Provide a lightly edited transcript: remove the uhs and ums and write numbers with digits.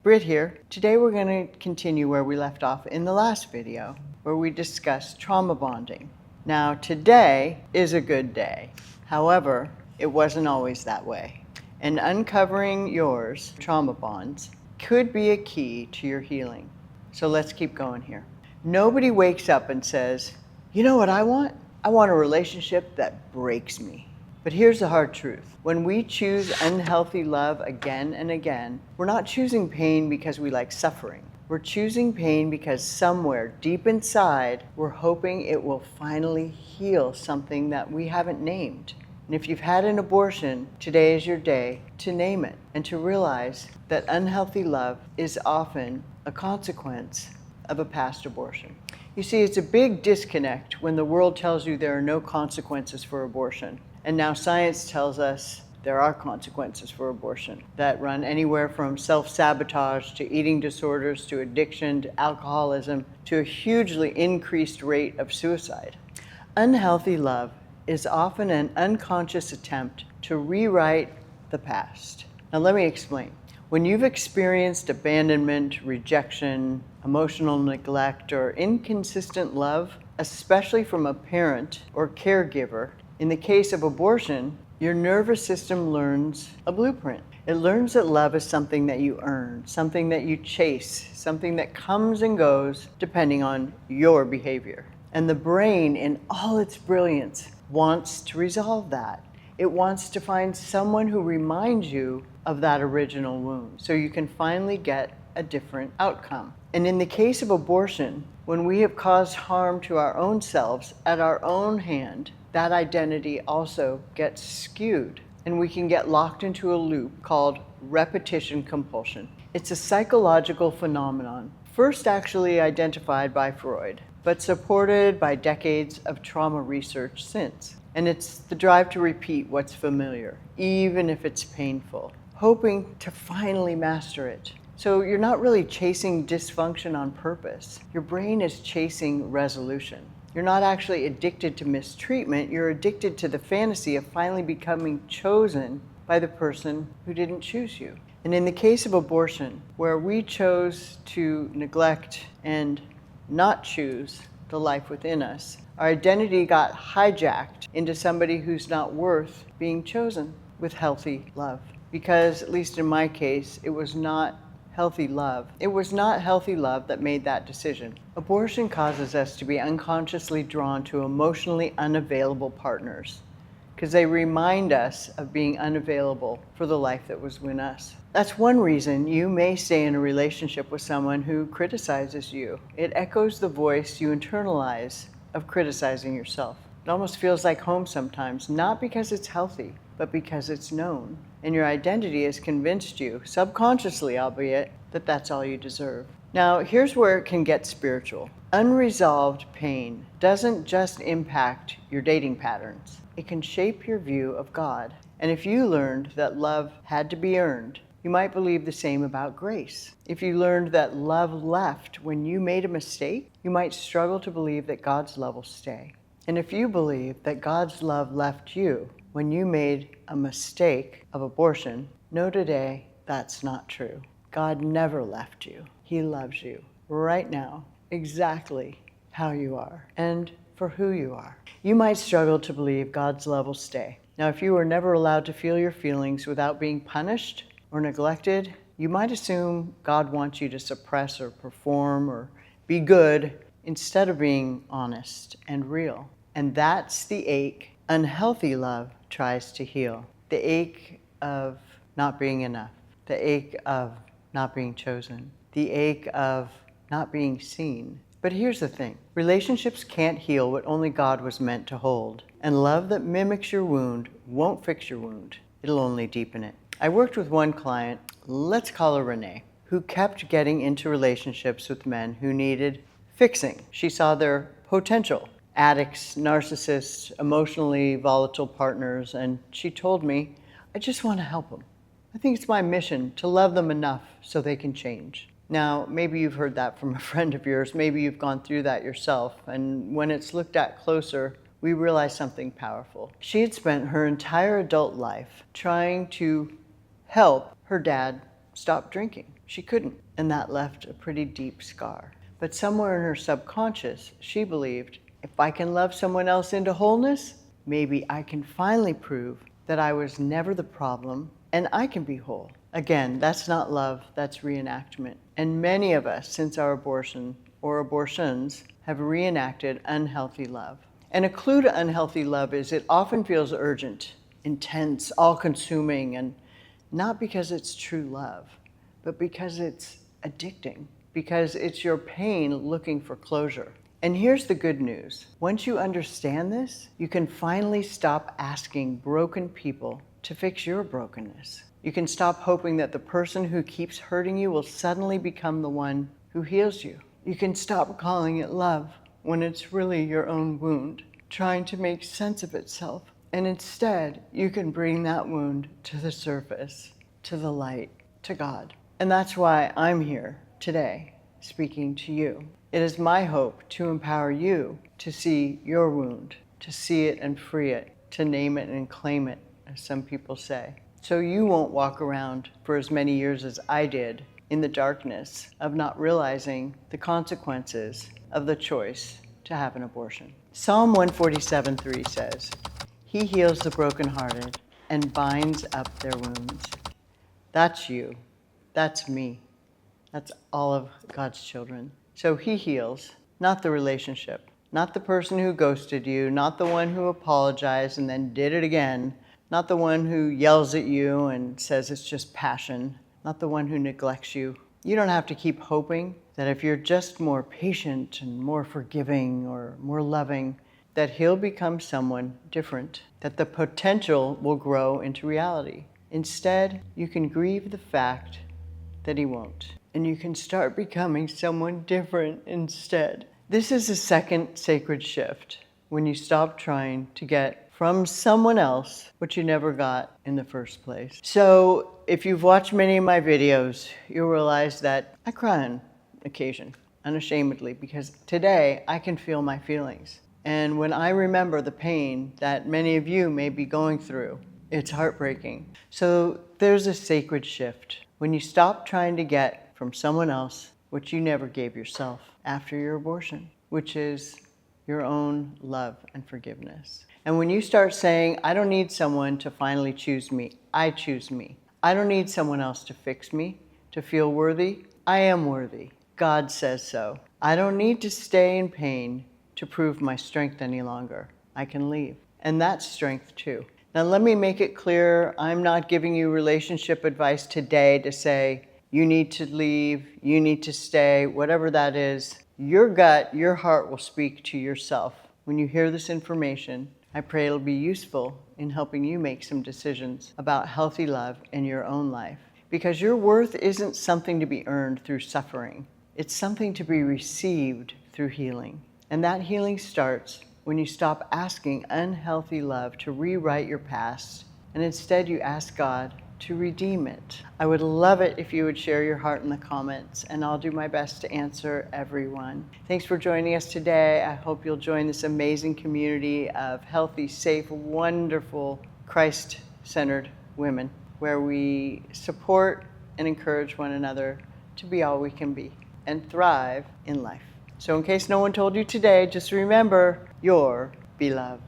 Britt here. Today we're going to continue where we left off in the last video, where we discussed trauma bonding. Now today is a good day. However, it wasn't always that way. And uncovering yours trauma bonds could be a key to your healing. So let's keep going here. Nobody wakes up and says, you know what I want? I want a relationship that breaks me. But here's the hard truth. When we choose unhealthy love again and again, we're not choosing pain because we like suffering. We're choosing pain because somewhere deep inside, we're hoping it will finally heal something that we haven't named. And if you've had an abortion, today is your day to name it and to realize that unhealthy love is often a consequence of a past abortion. You see, it's a big disconnect when the world tells you there are no consequences for abortion. And now science tells us there are consequences for abortion that run anywhere from self-sabotage to eating disorders to addiction to alcoholism to a hugely increased rate of suicide. Unhealthy love is often an unconscious attempt to rewrite the past. Now let me explain. When you've experienced abandonment, rejection, emotional neglect, or inconsistent love, especially from a parent or caregiver, in the case of abortion, your nervous system learns a blueprint. It learns that love is something that you earn, something that you chase, something that comes and goes depending on your behavior. And the brain, in all its brilliance, wants to resolve that. It wants to find someone who reminds you of that original wound so you can finally get a different outcome. And in the case of abortion, when we have caused harm to our own selves at our own hand, that identity also gets skewed, and we can get locked into a loop called repetition compulsion. It's a psychological phenomenon, first actually identified by Freud, but supported by decades of trauma research since. And it's the drive to repeat what's familiar, even if it's painful, hoping to finally master it. So you're not really chasing dysfunction on purpose. Your brain is chasing resolution. You're not actually addicted to mistreatment, you're addicted to the fantasy of finally becoming chosen by the person who didn't choose you. And in the case of abortion, where we chose to neglect and not choose the life within us, our identity got hijacked into somebody who's not worth being chosen with healthy love. Because, at least in my case, it was not healthy love. It was not healthy love that made that decision. Abortion causes us to be unconsciously drawn to emotionally unavailable partners because they remind us of being unavailable for the life that was within us. That's one reason you may stay in a relationship with someone who criticizes you. It echoes the voice you internalize of criticizing yourself. It almost feels like home sometimes, not because it's healthy, but because it's known. And your identity has convinced you, subconsciously albeit, that that's all you deserve. Now, here's where it can get spiritual. Unresolved pain doesn't just impact your dating patterns. It can shape your view of God. And if you learned that love had to be earned, you might believe the same about grace. If you learned that love left when you made a mistake, you might struggle to believe that God's love will stay. And if you believe that God's love left you when you made a mistake of abortion, know today that's not true. God never left you. He loves you right now, exactly how you are and for who you are. You might struggle to believe God's love will stay. Now, if you were never allowed to feel your feelings without being punished or neglected, you might assume God wants you to suppress or perform or be good instead of being honest and real. And that's the ache unhealthy love tries to heal. The ache of not being enough, the ache of not being chosen, the ache of not being seen. But here's the thing, relationships can't heal what only God was meant to hold. And love that mimics your wound won't fix your wound. It'll only deepen it. I worked with one client, let's call her Renee, who kept getting into relationships with men who needed fixing. She saw their potential. Addicts, narcissists, emotionally volatile partners, and she told me, I just want to help them. I think it's my mission to love them enough so they can change. Now, maybe you've heard that from a friend of yours, maybe you've gone through that yourself, and when it's looked at closer, we realize something powerful. She had spent her entire adult life trying to help her dad stop drinking. She couldn't, and that left a pretty deep scar. But somewhere in her subconscious, she believed, if I can love someone else into wholeness, maybe I can finally prove that I was never the problem and I can be whole. Again, that's not love, that's reenactment. And many of us, since our abortion or abortions, have reenacted unhealthy love. And a clue to unhealthy love is it often feels urgent, intense, all-consuming, and not because it's true love, but because it's addicting, because it's your pain looking for closure. And here's the good news. Once you understand this, you can finally stop asking broken people to fix your brokenness. You can stop hoping that the person who keeps hurting you will suddenly become the one who heals you. You can stop calling it love when it's really your own wound, trying to make sense of itself. And instead, you can bring that wound to the surface, to the light, to God. And that's why I'm here today, speaking to you. It is my hope to empower you to see your wound, to see it and free it, to name it and claim it, as some people say. So you won't walk around for as many years as I did in the darkness of not realizing the consequences of the choice to have an abortion. Psalm 147:3 says, "He heals the brokenhearted and binds up their wounds." That's you. That's me. That's all of God's children. So he heals, not the relationship, not the person who ghosted you, not the one who apologized and then did it again, not the one who yells at you and says it's just passion, not the one who neglects you. You don't have to keep hoping that if you're just more patient and more forgiving or more loving, that he'll become someone different, that the potential will grow into reality. Instead, you can grieve the fact that he won't, and you can start becoming someone different instead. This is a second sacred shift when you stop trying to get from someone else what you never got in the first place. So if you've watched many of my videos, you'll realize that I cry on occasion, unashamedly, because today I can feel my feelings. And when I remember the pain that many of you may be going through, it's heartbreaking. So there's a sacred shift when you stop trying to get from someone else what you never gave yourself after your abortion, which is your own love and forgiveness. And when you start saying, I don't need someone to finally choose me, I choose me. I don't need someone else to fix me, to feel worthy. I am worthy. God says so. I don't need to stay in pain to prove my strength any longer. I can leave. And that's strength too. Now let me make it clear, I'm not giving you relationship advice today to say, you need to leave, you need to stay, whatever that is. Your gut, your heart will speak to yourself. When you hear this information, I pray it'll be useful in helping you make some decisions about healthy love in your own life. Because your worth isn't something to be earned through suffering. It's something to be received through healing. And that healing starts when you stop asking unhealthy love to rewrite your past, and instead you ask God to redeem it. I would love it if you would share your heart in the comments, and I'll do my best to answer everyone. Thanks for joining us today. I hope you'll join this amazing community of healthy, safe, wonderful, Christ-centered women, where we support and encourage one another to be all we can be and thrive in life. So in case no one told you today, just remember, you're beloved.